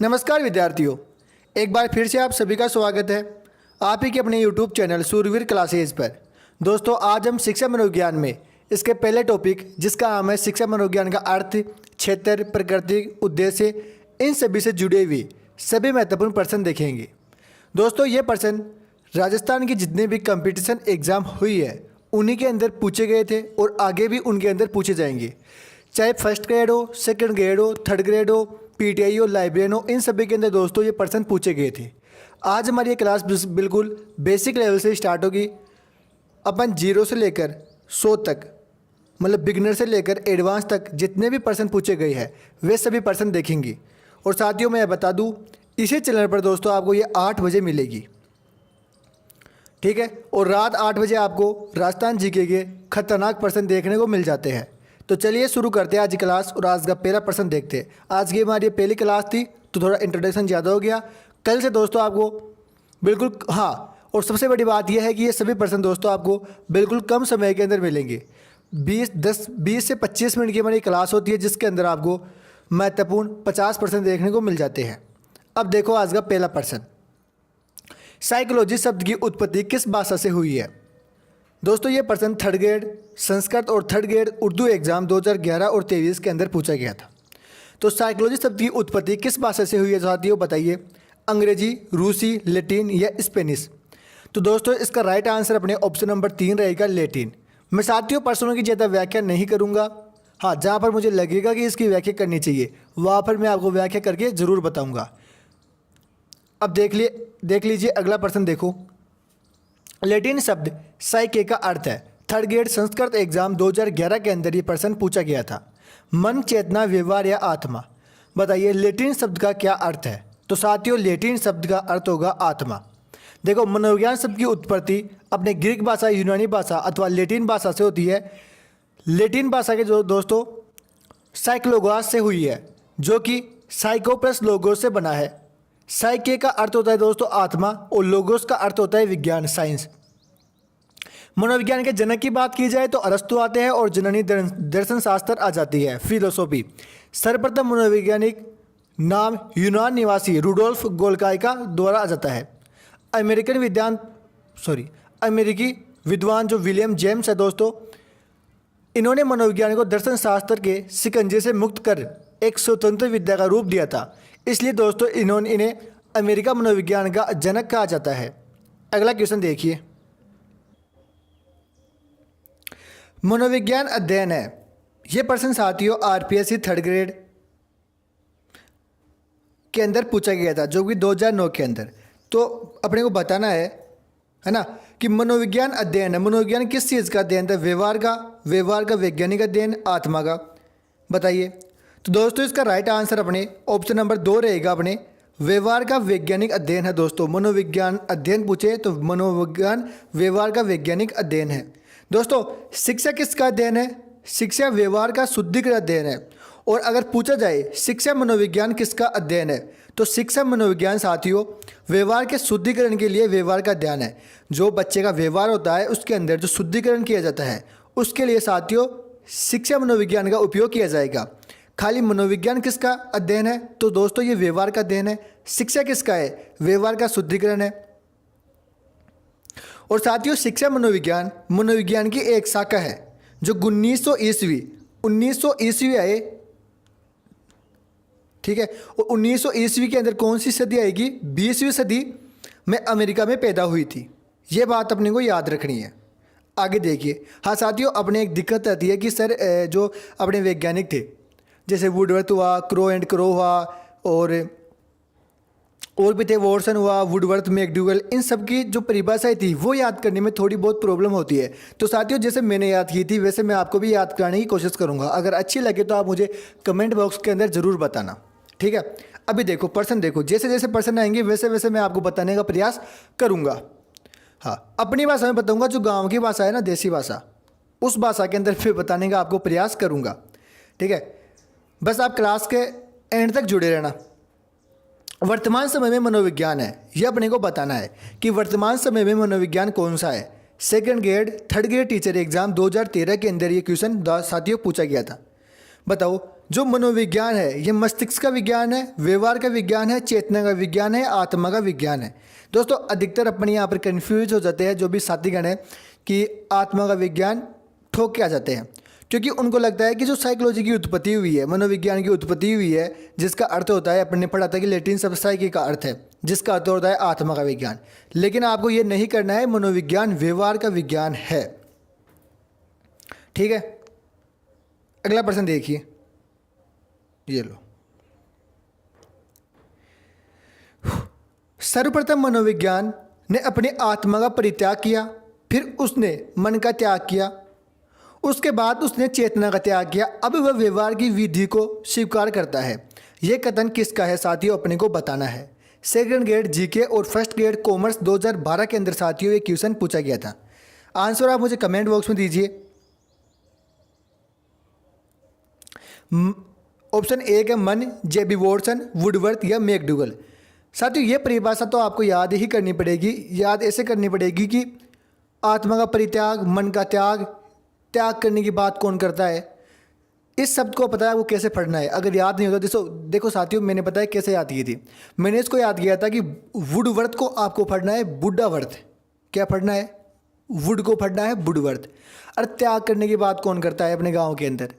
नमस्कार विद्यार्थियों, एक बार फिर से आप सभी का स्वागत है आप ही के अपने YouTube चैनल सूर्यवीर क्लासेज पर। दोस्तों, आज हम शिक्षा मनोविज्ञान में इसके पहले टॉपिक जिसका नाम है शिक्षा मनोविज्ञान का अर्थ, क्षेत्र, प्रकृति, उद्देश्य, इन सभी से जुड़े हुए सभी महत्वपूर्ण प्रश्न देखेंगे। दोस्तों, ये प्रश्न राजस्थान की जितने भी कंपटीशन एग्ज़ाम हुई है उन्हीं के अंदर पूछे गए थे और आगे भी उनके अंदर पूछे जाएंगे, चाहे फर्स्ट ग्रेड हो, सेकंड ग्रेड हो, थर्ड ग्रेड हो, पीटीआई हो, लाइब्रेरियन हो, इन सभी के अंदर दोस्तों ये प्रश्न पूछे गए थे। आज हमारी ये क्लास बिल्कुल बेसिक लेवल से स्टार्ट होगी। अपन 0 से लेकर 100 तक, मतलब बिगिनर से लेकर एडवांस तक जितने भी प्रश्न पूछे गए हैं वे सभी प्रश्न देखेंगे। और साथियों, मैं बता दूं, इसी चैनल पर दोस्तों आपको ये 8 बजे मिलेगी, ठीक है। और रात 8 बजे आपको राजस्थान जीके के खतरनाक प्रश्न देखने को मिल जाते हैं। तो चलिए शुरू करते हैं आज की क्लास और आज का पहला प्रश्न देखते हैं। आज की हमारी पहली क्लास थी तो थोड़ा इंट्रोडक्शन ज़्यादा हो गया। कल से दोस्तों आपको बिल्कुल और सबसे बड़ी बात यह है कि ये सभी प्रश्न दोस्तों आपको बिल्कुल कम समय के अंदर मिलेंगे। 20 से 25 मिनट की हमारी क्लास होती है जिसके अंदर आपको महत्वपूर्ण 50 प्रश्न देखने को मिल जाते हैं। अब देखो आज का पहला प्रश्न, साइकोलॉजी शब्द की उत्पत्ति किस भाषा से हुई है। दोस्तों, ये प्रश्न थर्ड ग्रेड संस्कृत और थर्ड ग्रेड उर्दू एग्जाम 2011 और 2023 के अंदर पूछा गया था। तो साइकोलॉजी शब्द की उत्पत्ति किस भाषा से हुई है साथियों, बताइए। अंग्रेजी, रूसी, लैटिन या स्पेनिश। तो दोस्तों इसका राइट आंसर अपने ऑप्शन नंबर 3 रहेगा, लैटिन। मैं साथियों प्रश्नों की ज़्यादा व्याख्या नहीं करूँगा। हाँ, जहाँ पर मुझे लगेगा कि इसकी व्याख्या करनी चाहिए वहाँ पर मैं आपको व्याख्या करके ज़रूर बताऊँगा। अब देख लीजिए अगला प्रश्न देखो। लैटिन शब्द साइके का अर्थ है। थर्ड ग्रेड संस्कृत एग्जाम 2011 के अंदर ये प्रश्न पूछा गया था। मन, चेतना, व्यवहार या आत्मा। बताइए लैटिन शब्द का क्या अर्थ है। तो साथियों लैटिन शब्द का अर्थ होगा आत्मा। देखो, मनोविज्ञान शब्द की उत्पत्ति अपने ग्रीक भाषा, यूनानी भाषा अथवा लैटिन भाषा से होती है। लैटिन भाषा के जो दोस्तों साइक्लोगोस से हुई है, जो कि साइको प्लस लोगोस से बना है। साइके का अर्थ होता है दोस्तों आत्मा और लोगोस का अर्थ होता है विज्ञान, साइंस। मनोविज्ञान के जनक की बात की जाए तो अरस्तु आते हैं और जननी दर्शन शास्त्र आ जाती है, फिलोसॉफी। सर्वप्रथम मनोवैज्ञानिक नाम यूनान निवासी रुडोल्फ गोल्काई का द्वारा आ जाता है। अमेरिकी विद्वान जो विलियम जेम्स है दोस्तों, इन्होंने मनोविज्ञान को दर्शन शास्त्र के शिकंजे से मुक्त कर एक स्वतंत्र विद्या का रूप दिया था। इसलिए दोस्तों इन्हें अमेरिका मनोविज्ञान का जनक कहा जाता है। अगला क्वेश्चन देखिए। मनोविज्ञान अध्ययन है, यह प्रश्न साथियों आरपीएससी थर्ड ग्रेड के अंदर पूछा गया था, जो कि 2009 के अंदर। तो अपने को बताना है ना, कि मनोविज्ञान अध्ययन है। मनोविज्ञान किस चीज़ का अध्ययन था, व्यवहार का वैज्ञानिक अध्ययन, आत्मा का। बताइए। तो दोस्तों इसका राइट आंसर अपने ऑप्शन नंबर 2 रहेगा, अपने व्यवहार का वैज्ञानिक अध्ययन है। दोस्तों मनोविज्ञान अध्ययन पूछे तो मनोविज्ञान व्यवहार का वैज्ञानिक अध्ययन है। दोस्तों शिक्षा किसका अध्ययन है, शिक्षा व्यवहार का शुद्धिकृत अध्ययन है। और अगर पूछा जाए शिक्षा मनोविज्ञान किसका अध्ययन है, तो शिक्षा मनोविज्ञान साथियों व्यवहार के शुद्धिकरण के लिए व्यवहार का अध्ययन है। जो बच्चे का व्यवहार होता है उसके अंदर जो शुद्धिकरण किया जाता है उसके लिए साथियों शिक्षा मनोविज्ञान का उपयोग किया जाएगा। खाली मनोविज्ञान किसका अध्ययन है, तो दोस्तों ये व्यवहार का अध्ययन है। शिक्षा किसका है, व्यवहार का शुद्धिकरण है। और साथियों शिक्षा मनोविज्ञान की एक शाखा है जो 1900 ईस्वी आए, ठीक है। और 1900 ईस्वी के अंदर कौन सी सदी आएगी, 20वीं सदी में अमेरिका में पैदा हुई थी। ये बात अपने को याद रखनी है। आगे देखिए। हाँ साथियों, अपने एक दिक्कत आती है कि सर जो अपने वैज्ञानिक थे जैसे वुडवर्थ हुआ, क्रो एंड क्रो हुआ और भी थे, वॉटसन हुआ, वुडवर्थ, मैकडूगल, इन सब की जो परिभाषाएं थी वो याद करने में थोड़ी बहुत प्रॉब्लम होती है। तो साथियों जैसे मैंने याद की थी वैसे मैं आपको भी याद कराने की कोशिश करूंगा। अगर अच्छी लगे तो आप मुझे कमेंट बॉक्स के अंदर ज़रूर बताना, ठीक है। अभी देखो प्रश्न देखो, जैसे जैसे प्रश्न आएंगे वैसे वैसे मैं आपको बताने का प्रयास करूँगा। हाँ, अपनी भाषा में बताऊँगा, जो गाँव की भाषा है ना, देसी भाषा, उस भाषा के अंदर फिर बताने का आपको प्रयास करूँगा, ठीक है। बस आप क्लास के एंड तक जुड़े रहना। वर्तमान समय में मनोविज्ञान है, यह अपने को बताना है कि वर्तमान समय में मनोविज्ञान कौन सा है। Second grade third grade teacher exam 2013 के अंदर ये क्वेश्चन साथियों पूछा गया था। बताओ जो मनोविज्ञान है ये मस्तिष्क का विज्ञान है, व्यवहार का विज्ञान है, चेतना का विज्ञान है, आत्मा का विज्ञान है। दोस्तों अधिकतर अपने यहाँ पर कन्फ्यूज हो जाते हैं जो भी साथीगण है कि आत्मा का विज्ञान ठोक के आ जाते हैं, क्योंकि उनको लगता है कि जो साइकोलॉजी की उत्पत्ति हुई है, मनोविज्ञान की उत्पत्ति हुई है, जिसका अर्थ होता है, अपने पढ़ा था कि लैटिन शब्द साइकी का अर्थ है, जिसका अर्थ होता है आत्मा का विज्ञान। लेकिन आपको ये नहीं करना है, मनोविज्ञान व्यवहार का विज्ञान है। ठीक है, अगला प्रश्न देखिए, ये लो। सर्वप्रथम मनोविज्ञान ने अपनी आत्मा का परित्याग किया, फिर उसने मन का त्याग किया, उसके बाद उसने चेतना का त्याग किया, अब वह व्यवहार की विधि को स्वीकार करता है। यह कथन किसका है साथियों, अपने को बताना है। सेकंड ग्रेड जीके और फर्स्ट ग्रेड कॉमर्स 2012 के अंदर साथियों ये क्वेश्चन पूछा गया था। आंसर आप मुझे कमेंट बॉक्स में दीजिए। ऑप्शन ए है मन, जेबी वॉटसन, वुडवर्थ या मैकडूगल। साथियों ये परिभाषा तो आपको याद ही करनी पड़ेगी। याद ऐसे करनी पड़ेगी कि आत्मा का परित्याग, मन का त्याग, त्याग करने की बात कौन करता है, इस शब्द को पता है वो कैसे पढ़ना है। अगर याद नहीं होता, देखो साथियों मैंने बताया कैसे याद की थी। मैंने इसको याद किया था कि वुडवर्थ को आपको पढ़ना है बुड्ढावर्थ। क्या पढ़ना है? वुड को पढ़ना है बुडवर्थ। और त्याग करने की बात कौन करता है अपने गाँव के अंदर?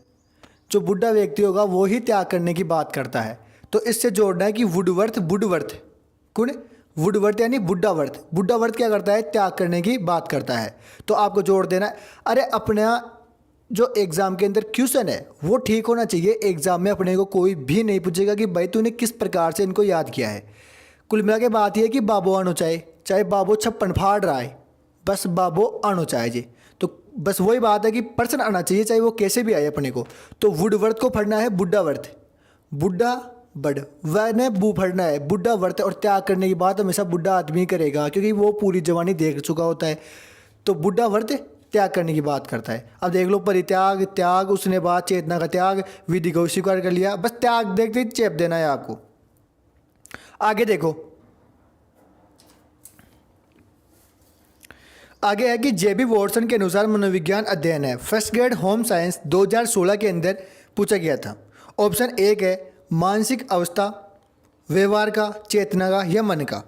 जो बुढ़ा व्यक्ति होगा वो ही त्याग करने की बात करता है। तो इससे जोड़ना है कि वुडवर्थ बुडवर्थ, कौन? वुडवर्थ यानी बुड्ढावर्थ। बुड्ढावर्थ क्या करता है? त्याग करने की बात करता है। तो आपको जोड़ देना है। अरे अपना जो एग्ज़ाम के अंदर क्वेश्चन है वो ठीक होना चाहिए। एग्ज़ाम में अपने को कोई भी नहीं पूछेगा कि भाई तूने किस प्रकार से इनको याद किया है। कुल मिला के बात यह है कि बाबो आनो चाहे बाबो छप्पन फाड़ रहा है, बस बाबो आनो चाहे जी। तो बस वही बात है कि पर्सन आना चाहिए, चाहे वो कैसे भी आए अपने को। तो वुडवर्थ को पढ़ना है बुड्ढावर्थ, बुड्ढा बड़ वह ने बू पढ़ना है बुड्ढावर्थ। और त्याग करने की बात हमेशा बुड्ढा आदमी करेगा क्योंकि वो पूरी जवानी देख चुका होता है। तो बुड्ढावर्थ त्याग करने की बात करता है। अब देख लो, परित्याग, त्याग, उसने बाद चेतना का त्याग, विधि को स्वीकार कर लिया। बस त्याग देखते ही चेप देना है आपको। आगे देखो, आगे है कि जेबी वॉटसन के अनुसार मनोविज्ञान अध्ययन है। फर्स्ट ग्रेड होम साइंस 2016 के अंदर पूछा गया था। ऑप्शन एक है मानसिक अवस्था, व्यवहार का, चेतना का या मन का।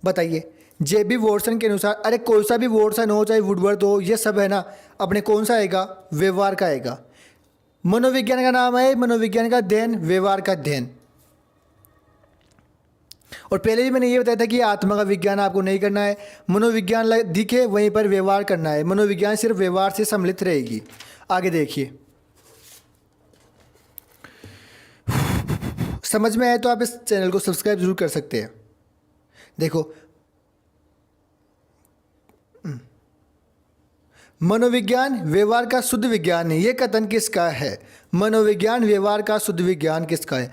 बताइए जेबी वॉटसन के अनुसार, अरे कोई सा भी वॉटसन हो चाहे वुडवर्थ हो, ये सब है ना, अपने कौन सा आएगा? व्यवहार का आएगा। मनोविज्ञान का नाम है मनोविज्ञान का अध्ययन, व्यवहार का अध्ययन। और पहले भी मैंने ये बताया था कि आत्मा का विज्ञान आपको नहीं करना है। मनोविज्ञान दिखे वहीं पर व्यवहार करना है। मनोविज्ञान सिर्फ व्यवहार से सम्मिलित रहेगी। आगे देखिए, समझ में आए तो आप इस चैनल को सब्सक्राइब जरूर कर सकते हैं। देखो, मनोविज्ञान व्यवहार का शुद्ध विज्ञान है, ये कथन किसका है? मनोविज्ञान व्यवहार का शुद्ध विज्ञान किसका है?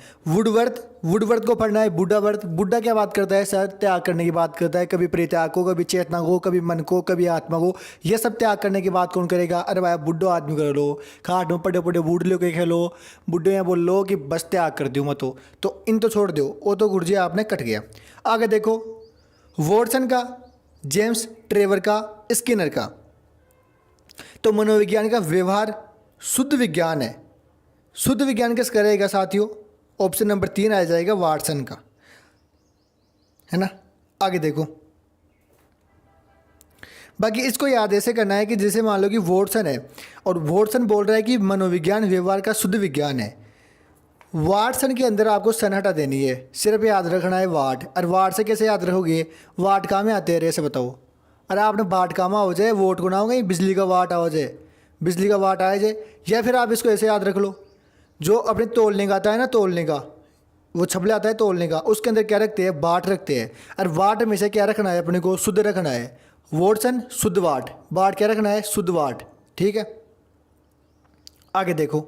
वुडवर्थ को पढ़ना है बुड्ढावर्थ। बुड्ढा क्या बात करता है सर? त्याग करने की बात करता है। कभी परित्याग को, कभी चेतना को, कभी मन को, कभी आत्मा को। ये सब त्याग करने की बात कौन करेगा? अरे भाई बुड्ढो आदमी कर लो, खाट में पड़े पड़े बूढ़ लो के खेलो, बुड्ढे यहाँ बोल लो कि बस त्याग कर दूँ मैं तो इन तो छोड़ दो, वो तो गुरुजी आपने कट गया। आगे देखो, वॉटसन का, जेम्स ट्रेवर का, स्किनर का। तो मनोविज्ञान का व्यवहार शुद्ध विज्ञान है। शुद्ध विज्ञान किस करेगा साथियों? ऑप्शन नंबर 3 आ जाएगा वाटसन का, है ना। आगे देखो, बाकी इसको याद ऐसे करना है कि जैसे मान लो कि वॉटसन है और वॉटसन बोल रहा है कि मनोविज्ञान व्यवहार का शुद्ध विज्ञान है। वाटसन के अंदर आपको सन हटा देनी है, सिर्फ याद रखना है वाट। और वाट से कैसे याद रखोगे? वाट कहाँ में आते हैं ऐसे बताओ। अरे आपने वाट कामा हो जाए, वोट को ना हो गई, बिजली का वाट आ जाए, बिजली का वाट आ जाए। या फिर आप इसको ऐसे याद रख लो, जो अपने तोलने का आता है ना, तोलने का वो छपले आता है तोलने का, उसके अंदर क्या रखते हैं? बाट रखते हैं। और वाट में से क्या रखना है अपने को? शुद्ध रखना है। वोटसन शुद्ध वाट, बाट क्या रखना है? शुद्ध वाट। ठीक है, आगे देखो।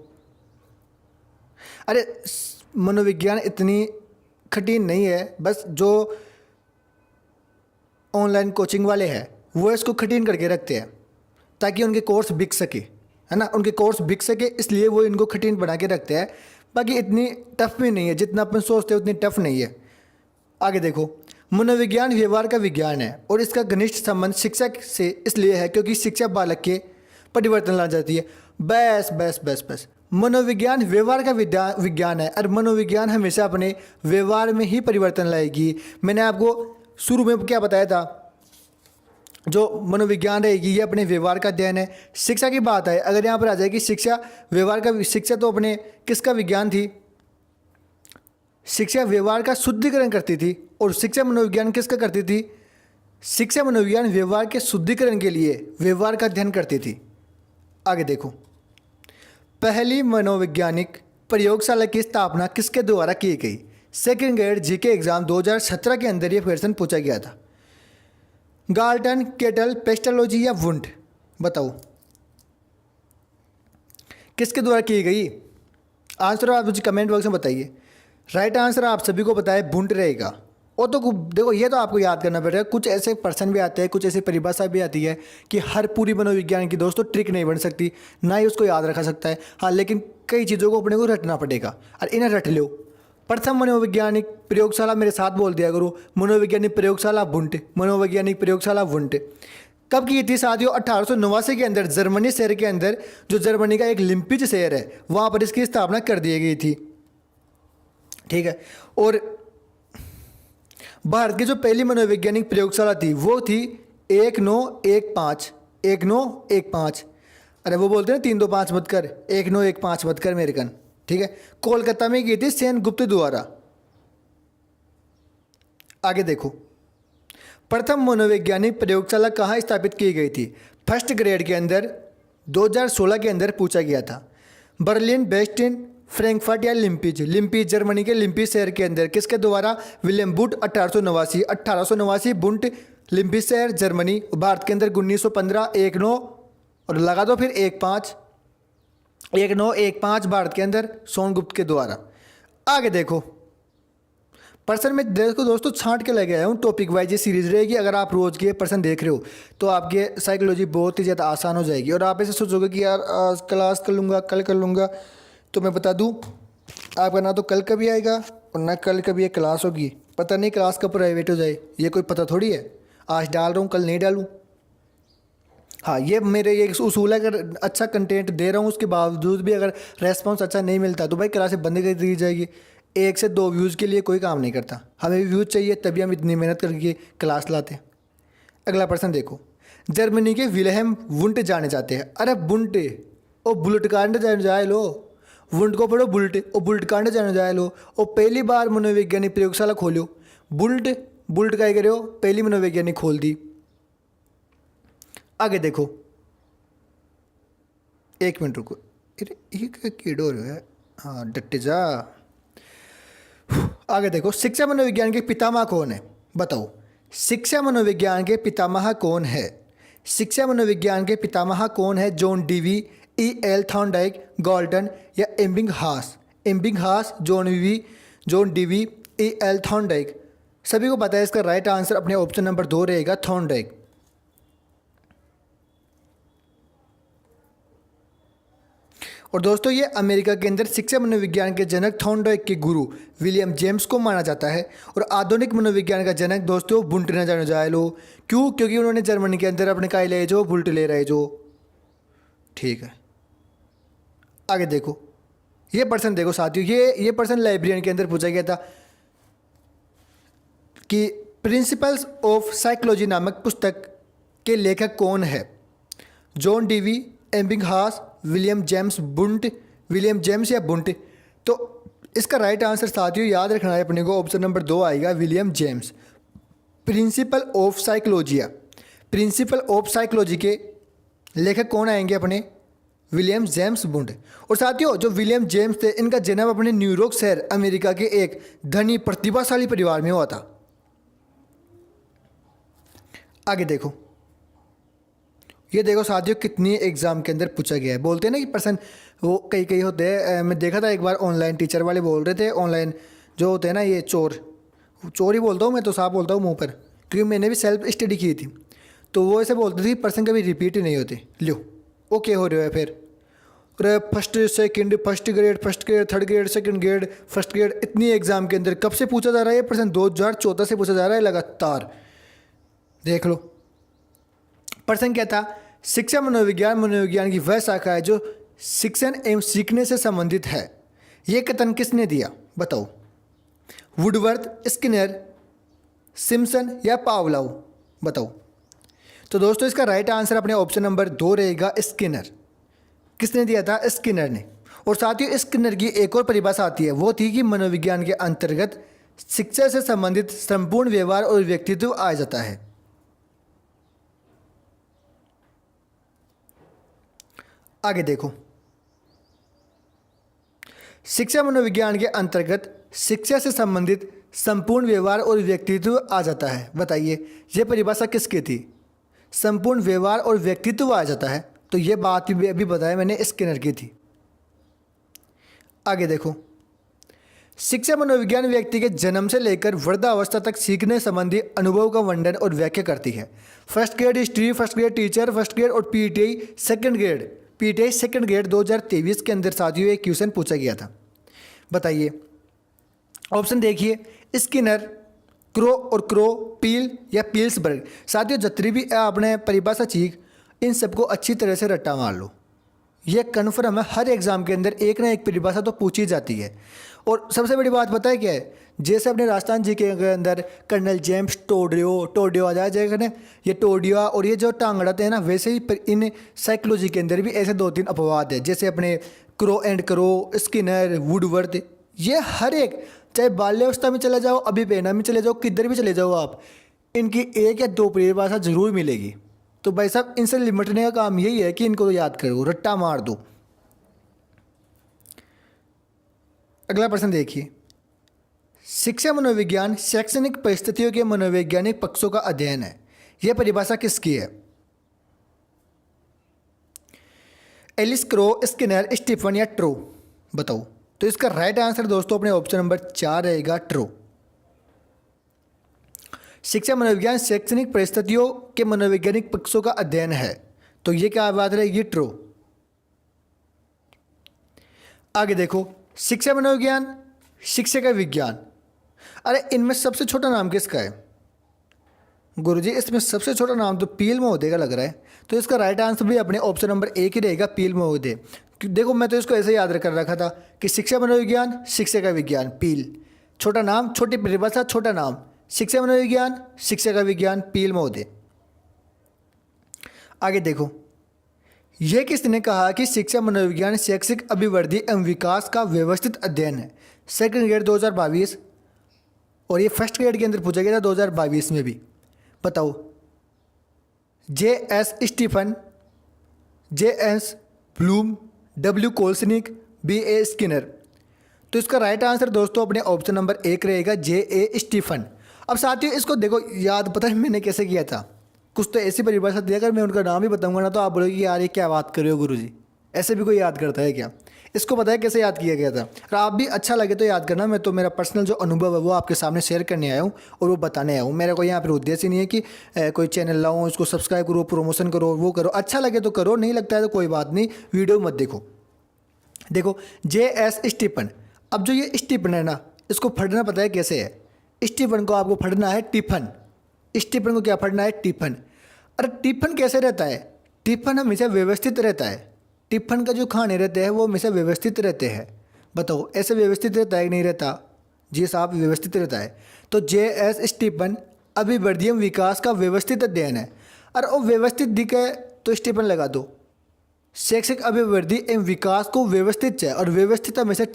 अरे मनोविज्ञान इतनी कठिन नहीं है, बस जो ऑनलाइन कोचिंग वाले हैं वो इसको कठिन करके रखते हैं ताकि उनके कोर्स बिक सके, है ना, उनके कोर्स बिक सके, इसलिए वो इनको कठिन बना के रखते हैं। बाकी इतनी टफ भी नहीं है, जितना अपन सोचते हैं उतनी टफ नहीं है। आगे देखो, मनोविज्ञान व्यवहार का विज्ञान है और इसका घनिष्ठ संबंध शिक्षक से इसलिए है क्योंकि शिक्षा बालक के परिवर्तन ला जाती है। बस बस बस बस, मनोविज्ञान व्यवहार का विज्ञान है और मनोविज्ञान हमेशा अपने व्यवहार में ही परिवर्तन लाएगी। मैंने आपको शुरू में क्या बताया था, जो मनोविज्ञान रहेगी ये अपने व्यवहार का अध्ययन है। शिक्षा की बात है, अगर यहाँ पर आ जाएगी शिक्षा व्यवहार का, शिक्षा तो अपने किसका विज्ञान थी, शिक्षा व्यवहार का शुद्धिकरण करती थी। और शिक्षा मनोविज्ञान किसका करती थी, शिक्षा मनोविज्ञान व्यवहार के शुद्धिकरण के लिए व्यवहार का अध्ययन करती थी। आगे देखो, पहली मनोवैज्ञानिक प्रयोगशाला की स्थापना किसके द्वारा की गई। सेकंड ग्रेड जीके एग्जाम 2017 के अंदर ये क्वेश्चन पूछा गया था। गाल्टन, केटल, पेस्टोलॉजी या वुंड, बताओ किसके द्वारा की गई। आंसर आप मुझे कमेंट बॉक्स में बताइए। राइट आंसर आप सभी को पता है वुंड रहेगा। और तो देखो ये तो आपको याद करना पड़ेगा, कुछ ऐसे पर्सन भी आते हैं, कुछ ऐसी परिभाषा भी आती है कि हर पूरी मनोविज्ञान की दोस्तों ट्रिक नहीं बन सकती, ना ही उसको याद रखा सकता है। हाँ, लेकिन कई चीज़ों को अपने को रटना पड़ेगा और इन्हें रट लो। प्रथम मनोवैज्ञानिक प्रयोगशाला मेरे साथ बोल दिया करो, मनोवैज्ञानिक प्रयोगशाला वुंड, मनोवैज्ञानिक प्रयोगशाला वुंड। कब की थी साथियों, 1889 के अंदर जर्मनी शहर के अंदर, जो जर्मनी का एक लिम्पिज शहर है, वहाँ पर इसकी स्थापना कर दी गई थी। ठीक है। और भारत की जो पहली मनोवैज्ञानिक प्रयोगशाला थी वो थी 1915। अरे वो बोलते हैं 3 2 5 मत कर, 1915 मत कर मेरे कन। ठीक है, कोलकाता में की थी सेन गुप्त द्वारा। आगे देखो, प्रथम मनोवैज्ञानिक प्रयोगशाला कहाँ स्थापित की गई थी। फर्स्ट ग्रेड के अंदर 2016 के अंदर पूछा गया था। बर्लिन, बेस्टिन, फ्रैंकफर्ट या लिम्पिज। लिम्पिज जर्मनी के लिम्पिज शहर के अंदर किसके द्वारा, विलियम बुट 1889 बुंट, लिम्पिज शहर जर्मनी। भारत के अंदर 1915 19 और लगा दो फिर 1915 भारत के अंदर सोनगुप्त के द्वारा। आगे देखो, पर्सन में देखो दोस्तों छांट के लगे आया हूँ, टॉपिक वाइज ये सीरीज रहेगी। अगर आप रोज के पर्सन देख रहे हो तो आपके साइकोलॉजी बहुत ही ज़्यादा आसान हो जाएगी। और आप ऐसे सोचोगे कि यार आज क्लास कर लूँगा, कल कर लूँगा, तो मैं बता दूं आपका ना तो कल कभी आएगा और ना कल कभी ये क्लास होगी। पता नहीं क्लास कब प्राइवेट हो जाए, ये कोई पता थोड़ी है। आज डाल रहा हूँ कल नहीं डालूँ। हाँ, ये मेरे ये उसूल है, अगर अच्छा कंटेंट दे रहा हूँ उसके बावजूद भी अगर रेस्पॉन्स अच्छा नहीं मिलता तो भाई क्लासें बंद कर दी जाएगी। 1 से 2 व्यूज़ के लिए कोई काम नहीं करता, हमें भी व्यूज़ चाहिए, तभी हम इतनी मेहनत करके क्लास लाते हैं। अगला पर्सन देखो, जर्मनी के विलेहम वुंट जाने जाते हैं। अरे बुंट ओ बुलेट कांड जाने जाए लो, वुंड को पढ़ो बुल्ट, और बुल्ट कांड जाने जाए लो। और पहली बार मनोवैज्ञानिक प्रयोगशाला खोलो, बुल्ट का करे हो, पहली मनोवैज्ञानिक खोल दी। आगे देखो, 1 मिनट रुको, ये क्या कीड़ो है, हाँ डटे जा। आगे देखो, शिक्षा मनोविज्ञान के पितामह कौन है, बताओ शिक्षा मनोविज्ञान के पितामह कौन है। शिक्षा मनोविज्ञान के पितामह कौन है, John Dewey, E.L. Thorndike, Galton या एबिंगहास, जॉन डीवी, E.L. थॉर्नडाइक। सभी को पता है इसका राइट आंसर अपने ऑप्शन नंबर 2 रहेगा, थॉर्नडाइक। और दोस्तों ये अमेरिका के अंदर शिक्षा मनोविज्ञान के जनक थॉर्नडाइक के गुरु विलियम जेम्स को माना जाता है। और आधुनिक मनोविज्ञान का जनक दोस्तों बुल्ट न जाने जाए लो, क्यों, क्योंकि उन्होंने जर्मनी के अंदर अपने काय ले जो बुल्ट ले रहे जो। ठीक है, आगे देखो, ये पर्सन देखो साथियों, ये पर्सन लाइब्रेरियन के अंदर पूछा गया था कि प्रिंसिपल्स ऑफ साइकोलॉजी नामक पुस्तक के लेखक कौन है। जॉन डीवी, एबिंगहास, विलियम जेम्स या बुंट। तो इसका राइट आंसर साथियों याद रखना है अपने को, ऑप्शन नंबर 2 आएगा, William James. Principle of psychology के लेखक कौन आएंगे अपने, विलियम जेम्स बुंड। और साथियों जो विलियम जेम्स थे, इनका जन्म अपने न्यूयॉर्क शहर अमेरिका के एक धनी प्रतिभाशाली परिवार में हुआ था। आगे देखो, ये देखो साथियों कितनी एग्जाम के अंदर पूछा गया है। बोलते हैं ना कि पर्सन वो कई होते हैं, मैं देखा था एक बार ऑनलाइन टीचर वाले बोल रहे थे, ऑनलाइन जो होते हैं ना ये चोर ही बोलता हूँ मैं तो, साफ बोलता हूँ मुँह पर, क्योंकि मैंने भी सेल्फ स्टडी की थी। तो वो ऐसे बोलते थे पर्सन कभी रिपीट ही नहीं होते। लो ओके हो रहे हो फिर first grade, third grade, second grade, first grade, इतनी एग्जाम के अंदर कब से पूछा जा रहा है ये पर्सन, 2014 से पूछा जा रहा है लगातार। देख लो पर्सन क्या था, शिक्षा मनोविज्ञान की वह शाखा है जो शिक्षण एवं सीखने से संबंधित है। ये कथन किसने दिया बताओ? वुडवर्थ, स्किनर, सिम्पसन या पावलोव? बताओ। तो दोस्तों इसका राइट आंसर अपने ऑप्शन नंबर 2 रहेगा स्किनर। किसने दिया था? स्किनर ने। और साथियों स्किनर की एक और परिभाषा आती है, वो थी कि मनोविज्ञान के अंतर्गत शिक्षा से संबंधित संपूर्ण व्यवहार और व्यक्तित्व आ जाता है। आगे देखो, शिक्षा मनोविज्ञान के अंतर्गत शिक्षा से संबंधित संपूर्ण व्यवहार और व्यक्तित्व आ जाता है। बताइए ये परिभाषा किसकी थी? संपूर्ण व्यवहार और व्यक्तित्व आ जाता है, तो ये बात भी अभी बताया मैंने स्किनर की थी। आगे देखो, शिक्षा मनोविज्ञान व्यक्ति के जन्म से लेकर वृद्धावस्था तक सीखने संबंधी अनुभव का वर्णन और व्याख्या करती है। First grade history, first grade teacher, first grade और पीटीआई सेकंड ग्रेड 2023 के अंदर साथियों एक क्वेश्चन पूछा गया था। बताइए, ऑप्शन देखिए, स्किनर, क्रो और क्रो, पील या पील्सबर्ग। साथियों जितनी भी आपने परिभाषा चीख, इन सबको अच्छी तरह से रट्टा मार लो। ये कन्फर्म है, हर एग्जाम के अंदर एक ना एक परिभाषा तो पूछी जाती है। और सबसे बड़ी बात पता है क्या है? जैसे अपने राजस्थान जी के अंदर कर्नल जेम्स टोडियो आ जाएगा ना, ये टोडिया और ये जो टांगड़ाते हैं ना, वैसे ही इन साइकोलॉजी के अंदर भी ऐसे 2-3 अपवाद है। जैसे अपने crow and crow, Skinner, Woodworth, ये हर एक, चाहे बाल्यावस्था में चले जाओ, अभी पैना में चले जाओ, किधर भी चले जाओ आप, इनकी 1 या 2 परिभाषा जरूर मिलेगी। तो भाई साहब इनसे निपटने का काम यही है कि इनको याद करो, रट्टा मार दो। अगला प्रश्न देखिए, शिक्षा मनोविज्ञान शैक्षणिक परिस्थितियों के मनोवैज्ञानिक पक्षों का अध्ययन है। यह परिभाषा किसकी है? एलिस, क्रो, स्किनर, स्टीफन या ट्रो? बताओ। तो इसका राइट आंसर दोस्तों अपने ऑप्शन नंबर 4 रहेगा, ट्रो। शिक्षा मनोविज्ञान शैक्षणिक परिस्थितियों के मनोवैज्ञानिक पक्षों का अध्ययन है, तो ये क्या बात रहेगी? ट्रो। आगे देखो, शिक्षा मनोविज्ञान, शिक्षा का विज्ञान, अरे इनमें सबसे छोटा नाम किसका है? गुरुजी इसमें सबसे छोटा नाम तो पील महोदय का लग रहा है, तो इसका राइट आंसर भी अपने ऑप्शन नंबर 1 ही रहेगा, पील महोदय। देखो मैं तो इसको ऐसे याद कर रखा था कि शिक्षा मनोविज्ञान, शिक्षा का विज्ञान, पील, छोटा नाम, छोटी परिभाषा, छोटा नाम, शिक्षा मनोविज्ञान, शिक्षा का विज्ञान, पील महोदय। आगे देखो, यह किसने कहा कि शिक्षा मनोविज्ञान शैक्षिक अभिवृद्धि एवं विकास का व्यवस्थित अध्ययन है? सेकंड ग्रेड 2022 और ये फर्स्ट ग्रेड के अंदर पूछा गया था 2022 में भी। बताओ, J.S. Stephen, J.S. Bloom, W. Kolesnik, B.A. Skinner? तो इसका राइट आंसर दोस्तों अपने ऑप्शन नंबर 1 रहेगा, J.A. स्टीफन। अब साथियों इसको देखो, याद पता है मैंने कैसे किया था? कुछ तो ऐसी परिभाषा दी, अगर मैं उनका नाम ही बताऊंगा ना तो आप बोलोगे यार ये क्या बात कर रहे हो गुरुजी, ऐसे भी कोई याद करता है क्या? इसको पता है कैसे याद किया गया था? और आप भी अच्छा लगे तो याद करना। मैं तो मेरा पर्सनल जो अनुभव है वो आपके सामने शेयर करने आया हूँ और वो बताने आया हूँ। मेरा कोई यहाँ पर उद्देश्य नहीं है कि कोई चैनल लाऊँ, उसको सब्सक्राइब करो, प्रमोशन करो, वो करो। अच्छा लगे तो करो, नहीं लगता है तो कोई बात नहीं, वीडियो मत देखो। देखो, J.S. स्टीफन। अब जो ये स्टीफन है ना, इसको फटना पता है कैसे है? स्टीफन को आपको फटना है टिफन। स्टीफन को क्या फटना है? टिफन। अरे टिफन कैसे रहता है? टिफन हमेशा व्यवस्थित रहता है। टिफन का जो खाने रहते हैं वो हमेशा व्यवस्थित रहते हैं। बताओ ऐसे व्यवस्थित रहता है कि नहीं रहता? जी साहब, व्यवस्थित रहता है। तो J.S. स्टीफन अभिवृद्धि एवं विकास का व्यवस्थित अध्ययन है। अरे वो व्यवस्थित दिखे तो स्टीफन लगा दो। शैक्षिक अभिवृद्धि एवं विकास को व्यवस्थित है और व्यवस्थित हमेशा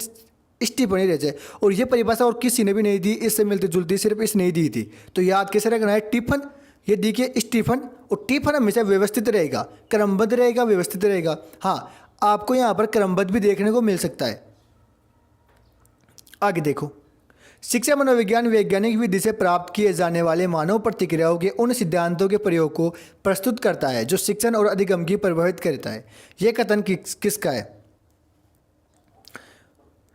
स्टीफन ही रहते हैं। और ये परिभाषा और किसी ने भी नहीं दी, इससे मिलती जुलती सिर्फ इसने ही दी थी। तो याद कैसे रखना है? टिफन। ये देखिए स्टीफन, और टिफन हमेशा व्यवस्थित रहेगा, क्रमबद्ध रहेगा, व्यवस्थित रहेगा। हाँ, आपको यहाँ पर क्रमबद्ध भी देखने को मिल सकता है। आगे देखो, शिक्षा मनोविज्ञान वैज्ञानिक विधि से प्राप्त किए जाने वाले मानव प्रतिक्रियाओं के उन सिद्धांतों के प्रयोग को प्रस्तुत करता है जो शिक्षण और अधिगम की प्रभावित करता है। यह कथन किसका है?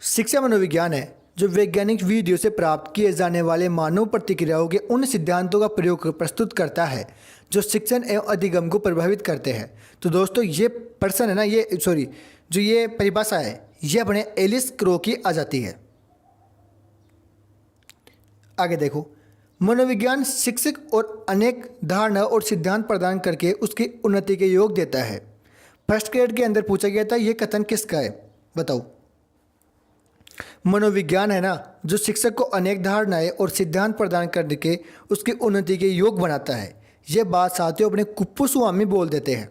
शिक्षा मनोविज्ञान है जो वैज्ञानिक विधियों से प्राप्त किए जाने वाले मानव प्रतिक्रियाओं के उन सिद्धांतों का प्रयोग प्रस्तुत करता है जो शिक्षण एवं अधिगम को प्रभावित करते हैं। तो दोस्तों ये पर्सन है ना, जो ये परिभाषा है ये अपने एलिस क्रो की आ जाती है। आगे देखो, मनोविज्ञान शिक्षक और अनेक धारणा और सिद्धांत प्रदान करके उसकी उन्नति के योग देता है। फर्स्ट ग्रेड के अंदर पूछा गया था, ये कथन किसका है, बताओ। मनोविज्ञान है ना, जो शिक्षक को अनेक धारणाएं और सिद्धांत प्रदान करने के उसकी उन्नति के योग बनाता है। यह बात साथियों अपने कुप्पुस्वामी बोल देते हैं।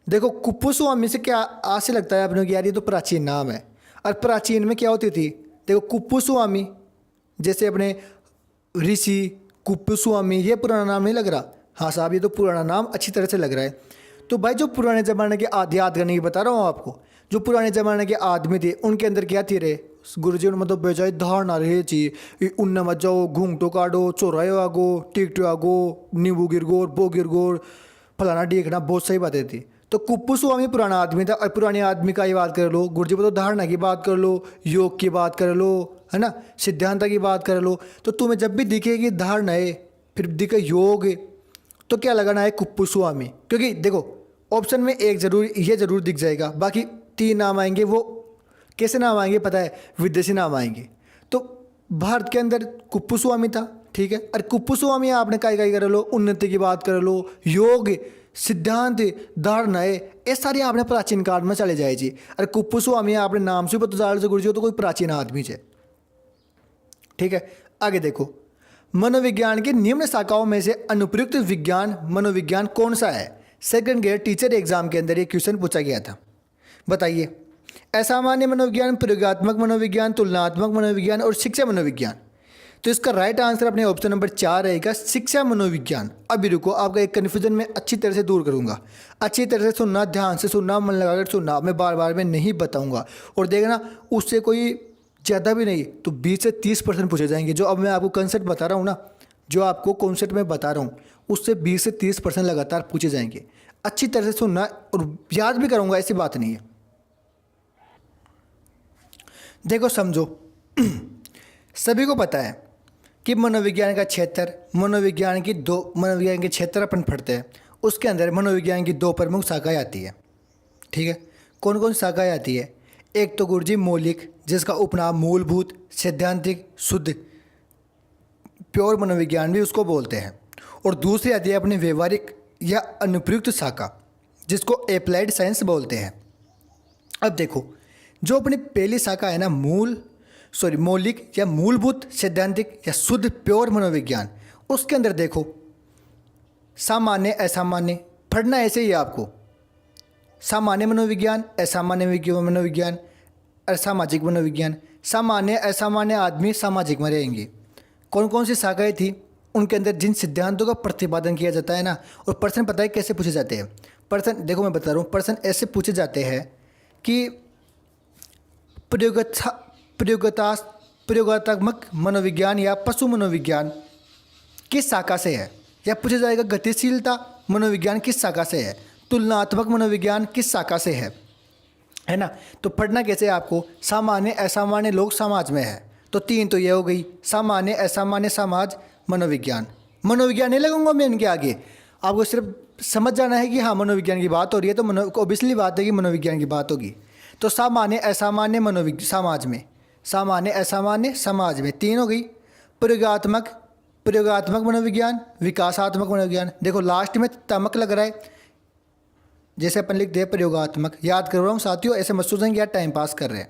देखो कुप्पुस्वामी से क्या आज से लगता है अपने को, यार ये तो प्राचीन नाम है। और प्राचीन में क्या होती थी, देखो कुप्पुस्वामी जैसे अपने ऋषि कुप्पुस्वामी, ये पुराना नाम नहीं लग रहा। हाँ साहब ये तो पुराना नाम अच्छी तरह से लग रहा है। तो भाई जो पुराने ज़माने के याद करने की बता रहा हूँ आपको, जो पुराने ज़माने के आदमी थे उनके अंदर क्या थी रे, गुरुजी ने मतलब बेजाय धारणा रहे चाहिए, उन्न मत जाओ, घूंघटो काटो, चौराहे आगो, टिकटो आगो, नींबू गिर गोर, बो गिर गोर, फलाना देखना, बहुत सही बातें थी। तो कुप्पुस्वामी पुराना आदमी था। और पुराने आदमी का ही बात कर लो, गुरुजी बताओ धारणा की बात कर लो, योग की बात कर लो, है ना, सिद्धांत की बात कर लो। तो तुम्हें जब भी दिखेगी धारणा है, फिर दिखे योग, तो क्या लगाना है कुप्पुस्वामी। क्योंकि देखो ऑप्शन में एक जरूर ये जरूर दिख जाएगा, बाकी 3 नाम आएंगे। वो कैसे नाम आएंगे पता है, विदेशी नाम आएंगे। तो भारत के अंदर कुप्पुस्वामी था, ठीक है। और कुप्पुस्वामी आपने काई कर लो, उन्नति की बात कर लो, योग सिद्धांत धारणाएं, ये सारी आपने प्राचीन काल में चले जाए जी। और कुप्पुस्वामी आपने नाम से पता चल गुरु जी तो कोई प्राचीन आदमी है, ठीक है। आगे देखो, मनोविज्ञान की निम्न शाखाओं में से अनुप्रयुक्त विज्ञान मनोविज्ञान कौन सा है। सेकंड ग्रेड टीचर एग्जाम के अंदर ये क्वेश्चन पूछा गया था, बताइए। असामान्य मनोविज्ञान, प्रयोगात्मक मनोविज्ञान, तुलनात्मक मनोविज्ञान और शिक्षा मनोविज्ञान। तो इसका राइट आंसर अपने ऑप्शन नंबर 4 रहेगा, शिक्षा मनोविज्ञान। अभी रुको, आपका एक कन्फ्यूजन में अच्छी तरह से दूर करूंगा। अच्छी तरह से सुनना, ध्यान से सुनना, मन लगाकर सुनना, मैं बार बार में नहीं बताऊंगा। और देखना उससे कोई ज़्यादा भी नहीं तो 20 से 30% पूछे जाएंगे। जो अब मैं आपको कंसेप्ट बता रहा हूँ ना, जो आपको कॉन्सेप्ट में बता रहा हूँ, उससे 20 से 30% लगातार पूछे जाएंगे। अच्छी तरह से सुनना और याद भी करूँगा, ऐसी बात नहीं है। देखो समझो, सभी को पता है कि मनोविज्ञान का क्षेत्र, मनोविज्ञान के क्षेत्र अपन पढ़ते हैं, उसके अंदर मनोविज्ञान की 2 प्रमुख शाखाएं आती है, ठीक है। कौन कौन शाखाएं आती है, एक तो गुरुजी मौलिक, जिसका उपनाम मूलभूत, सैद्धांतिक, शुद्ध, प्योर मनोविज्ञान भी उसको बोलते हैं। और दूसरी आती है अपनी व्यवहारिक या अनुप्रयुक्त शाखा, जिसको अप्लाइड साइंस बोलते हैं। अब देखो, जो अपनी पहली शाखा है ना, मौलिक या मूलभूत, सैद्धांतिक या शुद्ध प्योर मनोविज्ञान, उसके अंदर देखो सामान्य असामान्य पढ़ना ऐसे ही आपको, सामान्य मनोविज्ञान, असामान्य मनोविज्ञान और सामाजिक मनोविज्ञान। सामान्य असामान्य आदमी सामाजिक में रहेंगे। कौन कौन सी शाखाएं थी, उनके अंदर जिन सिद्धांतों का प्रतिपादन किया जाता है ना। और प्रश्न पता है कैसे पूछे जाते हैं प्रश्न, देखो मैं बता रहा हूँ, प्रश्न ऐसे पूछे जाते हैं कि प्रयोगात्मक मनोविज्ञान या पशु मनोविज्ञान किस शाखा से है, या पूछा जाएगा गतिशीलता मनोविज्ञान किस शाखा से है, तुलनात्मक मनोविज्ञान किस शाखा से है ना। तो पढ़ना कैसे है आपको, सामान्य असामान्य लोग समाज में है, तो 3 तो ये हो गई, सामान्य असामान्य समाज मनोविज्ञान। मनोविज्ञान नहीं लगाऊंगा मैं इनके आगे, आपको सिर्फ समझ जाना है कि हाँ मनोविज्ञान की बात हो रही है, तो ऑब्वियसली बात है कि मनोविज्ञान की बात होगी। तो सामान्य असामान्य समाज में, सामान्य असामान्य समाज में 3 हो गई। प्रयोगात्मक मनोविज्ञान, विकासात्मक मनोविज्ञान। देखो लास्ट में तमक लग रहा है, जैसे अपन लिखते हैं प्रयोगात्मक, याद कर रहा हूँ साथियों, ऐसे मत सोचें कि यार टाइम पास कर रहे हैं,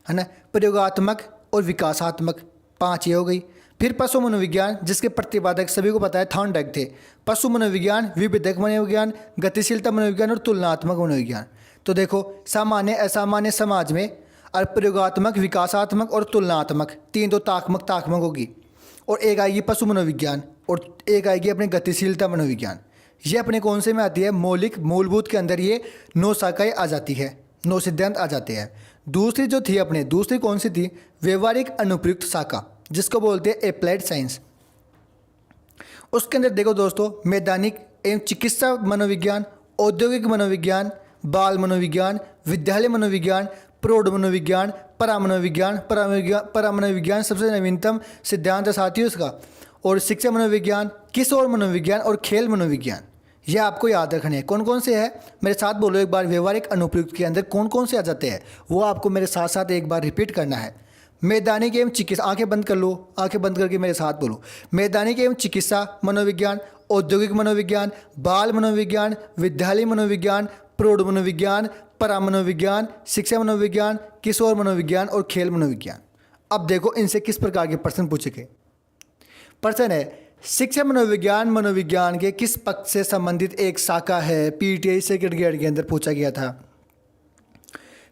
है ना। प्रयोगात्मक और विकासात्मक 5 ये हो गई। फिर पशु मनोविज्ञान, जिसके प्रतिपादक सभी को पता है थॉर्नडाइक थे। पशु मनोविज्ञान, विविधक मनोविज्ञान, गतिशीलता मनोविज्ञान और तुलनात्मक मनोविज्ञान। तो देखो सामान्य असामान्य समाज में, और प्रयोगात्मक, विकासात्मक और तुलनात्मक, 3 तो तात्मक होगी। और एक आएगी पशु मनोविज्ञान, और एक आएगी अपने गतिशीलता मनोविज्ञान। ये अपने कौन से में आती है, मौलिक मूलभूत के अंदर ये 9 शाखाएँ आ जाती है, 9 सिद्धांत आ जाते हैं। दूसरी जो थी अपने, दूसरी कौन सी थी, व्यवहारिक अनुप्रयुक्त शाखा, जिसको बोलते हैं अप्लाइड साइंस। उसके अंदर देखो दोस्तों, मैदानिक एवं चिकित्सा मनोविज्ञान, औद्योगिक मनोविज्ञान, बाल मनोविज्ञान, विद्यालय मनोविज्ञान, प्रौढ़ मनोविज्ञान, परामनोविज्ञान सबसे नवीनतम सिद्धांत है साथियों इसका। और शिक्षा मनोविज्ञान, किशोर मनोविज्ञान और खेल मनोविज्ञान। ये आपको याद रखने हैं कौन कौन से है, मेरे साथ बोलो एक बार। व्यवहारिक अनुप्रयुक्त के अंदर कौन कौन से आ जाते हैं वो आपको मेरे साथ साथ एक बार रिपीट करना है। मैदानिक एवं चिकित्सा, आंखें बंद कर लो, आंखें बंद करके मेरे साथ बोलो। मैदानिक एवं चिकित्सा मनोविज्ञान, औद्योगिक मनोविज्ञान, बाल मनोविज्ञान, विद्यालय मनोविज्ञान, प्रौढ़ मनोविज्ञान, परा मनोविज्ञान, शिक्षा मनोविज्ञान, किशोर मनोविज्ञान और खेल मनोविज्ञान। अब देखो इनसे किस प्रकार के प्रश्न पूछे गए। प्रश्न है, शिक्षा मनोविज्ञान मनोविज्ञान के किस पक्ष से संबंधित एक शाखा है? पीटीआई सेकंड ग्रेड के अंदर पूछा गया था।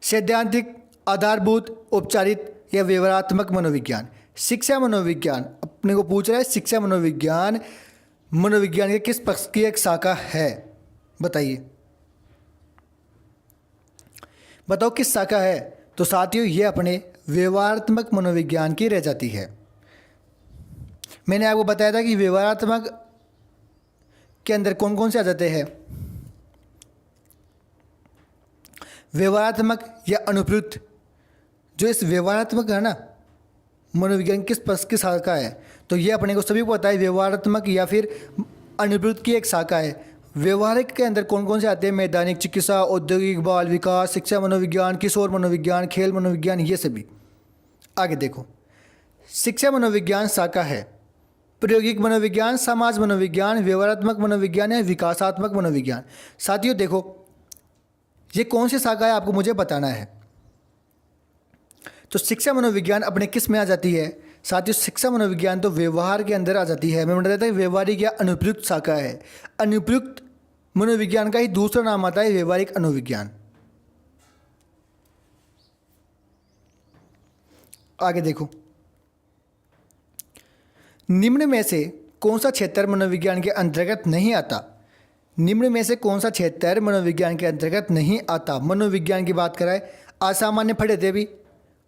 सैद्धांतिक, आधारभूत, औपचारिक या विवरणात्मक मनोविज्ञान। शिक्षा मनोविज्ञान अपने को पूछ रहा है, शिक्षा मनोविज्ञान मनोविज्ञान के किस पक्ष की एक शाखा है? बताइए, बताओ किस शाखा है? तो साथियों ये अपने व्यवहारात्मक मनोविज्ञान की रह जाती है। मैंने आपको बताया था कि व्यवहारात्मक के अंदर कौन कौन से आ जाते हैं? व्यवहारात्मक या अनुप्रयुक्त। जो इस व्यवहारात्मक है ना, मनोविज्ञान किस पक्ष की शाखा है? तो ये अपने को सभी को पता है, व्यवहारात्मक या फिर अनुप्रयुक्त की एक शाखा है। व्यवहारिक के अंदर कौन कौन से आते हैं? मैदानिक चिकित्सा, औद्योगिक, बाल विकास, शिक्षा मनोविज्ञान, किशोर मनोविज्ञान, खेल मनोविज्ञान, ये सभी। आगे देखो, शिक्षा मनोविज्ञान शाखा है प्रायोगिक मनोविज्ञान, समाज मनोविज्ञान, व्यवहारात्मक मनोविज्ञान या विकासात्मक मनोविज्ञान। साथियों देखो, ये कौन सी शाखा है आपको मुझे बताना है। तो शिक्षा मनोविज्ञान अपने किस में आ जाती है? साथियों शिक्षा मनोविज्ञान तो व्यवहार के अंदर आ जाती है। मैं बता देता हूँ व्यवहारिक या अनुप्रयुक्त शाखा है। अनुप्रयुक्त मनोविज्ञान का ही दूसरा नाम आता है व्यवहारिक अनुविज्ञान। आगे देखो, निम्न में से कौन सा क्षेत्र मनोविज्ञान के अंतर्गत नहीं आता? निम्न में से कौन सा क्षेत्र मनोविज्ञान के अंतर्गत नहीं आता? मनोविज्ञान की बात कराए, असामान्य पढ़े थे भी,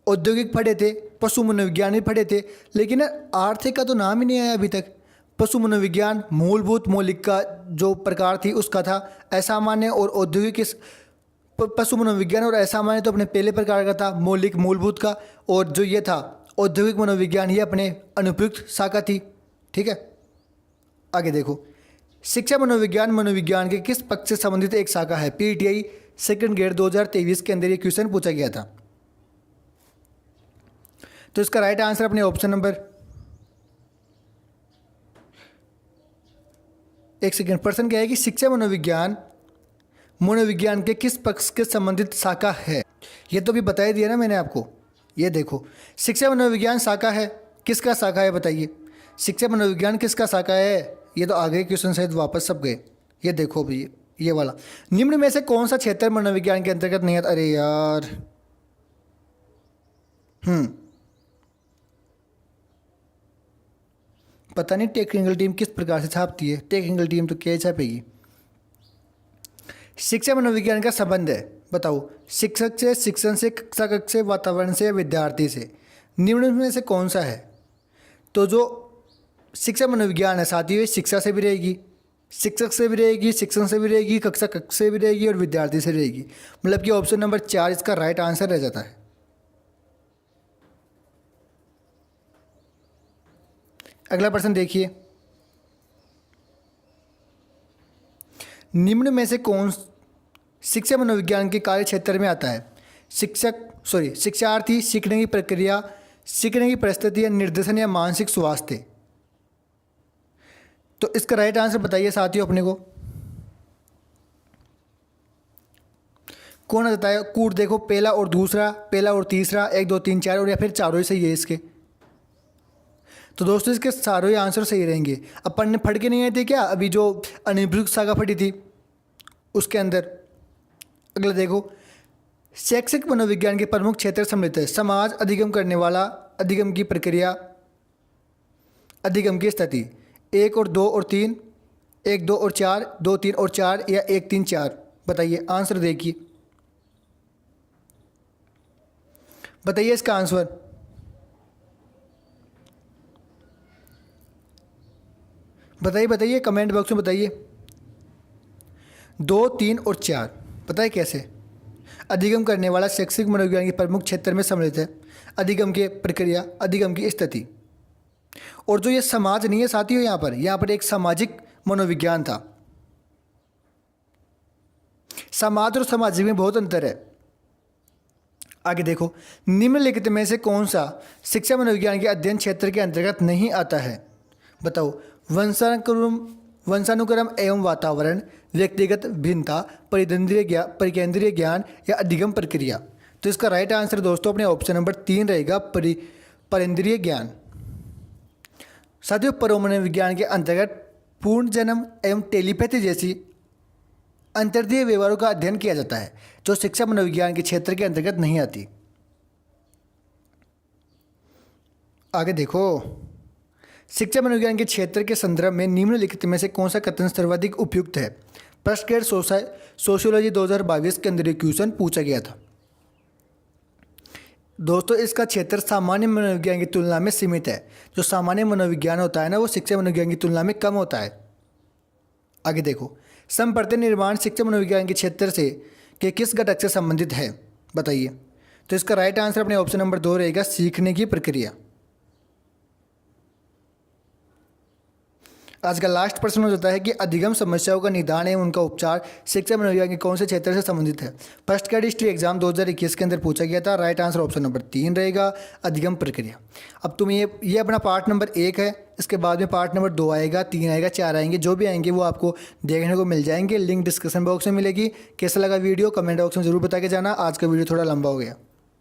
औद्योगिक पढ़े थे, पशु मनोविज्ञान भी पढ़े थे, लेकिन आर्थिक का तो नाम ही नहीं आया अभी तक। पशु मनोविज्ञान मूलभूत मौलिक का जो प्रकार थी उसका था, असामान्य और औद्योगिक पशु मनोविज्ञान और असामान्य तो अपने पहले प्रकार का था, मौलिक मूलभूत का, और जो ये था औद्योगिक मनोविज्ञान ये अपने अनुप्रयुक्त शाखा थी। ठीक है, आगे देखो, शिक्षा मनोविज्ञान मनोविज्ञान के किस पक्ष से संबंधित एक शाखा है? पीटीआई सेकंड ग्रेड 2023 के अंदर ये क्वेश्चन पूछा गया था। तो इसका राइट आंसर अपने ऑप्शन नंबर, एक सेकेंड, प्रश्न क्या है कि शिक्षा मनोविज्ञान मनोविज्ञान के किस पक्ष के संबंधित शाखा है? ये तो भी बता ही दिया ना मैंने आपको। ये देखो, शिक्षा मनोविज्ञान शाखा है, किसका शाखा है बताइए? शिक्षा मनोविज्ञान किसका शाखा है? ये तो आगे क्वेश्चन शायद वापस सब गए। ये देखो भी, ये वाला, निम्न में से कौन सा क्षेत्र मनोविज्ञान के अंतर्गत नहीं आता? अरे यार, पता नहीं टेक्निकल टीम किस प्रकार से छापती है। टेक्निकल टीम तो क्या छापेगी। शिक्षा मनोविज्ञान का संबंध है, बताओ, शिक्षक से, शिक्षण से, कक्षा कक्ष से, वातावरण से, विद्यार्थी से। निम्न में से कौन सा है? तो जो शिक्षा मनोविज्ञान है साथियों, ये शिक्षा से भी रहेगी, शिक्षक से भी रहेगी, शिक्षण से भी रहेगी, कक्षा कक्ष से भी रहेगी और विद्यार्थी से रहेगी। मतलब कि ऑप्शन नंबर 4 इसका राइट आंसर रह जाता है। अगला प्रश्न देखिए, निम्न में से कौन शिक्षा मनोविज्ञान के कार्य क्षेत्र में आता है? शिक्षार्थी, सीखने की प्रक्रिया, सीखने की परिस्थिति या निर्देशन या मानसिक स्वास्थ्य। तो इसका राइट आंसर बताइए साथियों अपने को। कौन आता है? कूट देखो, पहला और दूसरा, पहला और तीसरा, 1 2 3 4, और या फिर चारों ही सही है इसके। तो दोस्तों इसके सारों ही आंसर सही रहेंगे। अब पढ़ने पढ़ के नहीं आए थे क्या अभी जो अनुप्रयुक्त शाखा पढ़ी थी उसके अंदर? अगला देखो, शैक्षिक मनोविज्ञान के प्रमुख क्षेत्र सम्मिलित है। समाज, अधिगम करने वाला, अधिगम की प्रक्रिया, अधिगम की स्थिति। 1 और 2 और 3, 1 2 और 4, 2 3 और 4, या 1 3 4? बताइए आंसर देखिए, बताइए इसका आंसर। बताइए बताइए, कमेंट बॉक्स में बताइए। 2 3 और 4 पता है कैसे? अधिगम करने वाला शैक्षिक मनोविज्ञान के प्रमुख क्षेत्र में सम्मिलित है। अधिगम की प्रक्रिया, अधिगम की स्थिति। और जो ये समाज नहीं है साथियों, यहाँ पर एक सामाजिक मनोविज्ञान था। समाज और सामाजिक में बहुत अंतर है। आगे देखो, निम्नलिखित में से कौन सा शिक्षा मनोविज्ञान के अध्ययन क्षेत्र के अंतर्गत नहीं आता है? बताओ। वंशानुक्रम एवं वातावरण, व्यक्तिगत भिन्नता, परिकेंद्रीय ज्ञान या अधिगम प्रक्रिया। तो इसका राइट आंसर दोस्तों अपने ऑप्शन नंबर 3 रहेगा, परेंद्रीय ज्ञान। साथियों, परोमनोविज्ञान के अंतर्गत पूर्ण जन्म एवं टेलीपैथी जैसी अंतर्देह व्यवहारों का अध्ययन किया जाता है, जो शिक्षा मनोविज्ञान के क्षेत्र के अंतर्गत नहीं आती। आगे देखो, शिक्षा मनोविज्ञान के क्षेत्र के संदर्भ में निम्नलिखित में से कौन सा कथन सर्वाधिक उपयुक्त है? फर्स्ट ग्रेड सोशियोलॉजी 2022 के अंदर क्वेश्चन पूछा गया था। दोस्तों, इसका क्षेत्र सामान्य मनोविज्ञान की तुलना में सीमित है। जो सामान्य मनोविज्ञान होता है ना, वो शिक्षा मनोविज्ञान की तुलना में कम होता है। आगे देखो, संप्रति निर्माण शिक्षा मनोविज्ञान के क्षेत्र से के किस घटक से संबंधित है? बताइए। तो इसका राइट आंसर अपने ऑप्शन नंबर 2 रहेगा, सीखने की प्रक्रिया। आज का लास्ट प्रश्न हो जाता है कि अधिगम समस्याओं का निदान एवं उनका उपचार शिक्षा मनोविज्ञान के कौन से क्षेत्र से संबंधित है? फर्स्ट ग्रेड हिस्ट्री एग्जाम 2021 के अंदर पूछा गया था। राइट आंसर ऑप्शन नंबर 3 रहेगा, अधिगम प्रक्रिया। अब तुम ये अपना पार्ट नंबर 1 है, इसके बाद में पार्ट नंबर 2 आएगा, 3 आएगा, 4 आएंगे, जो भी आएंगे वो आपको देखने को मिल जाएंगे। लिंक डिस्क्रिप्शन बॉक्स में मिलेगी। कैसा लगा वीडियो कमेंट बॉक्स में जरूर बता के जाना। आज का वीडियो थोड़ा लंबा हो गया।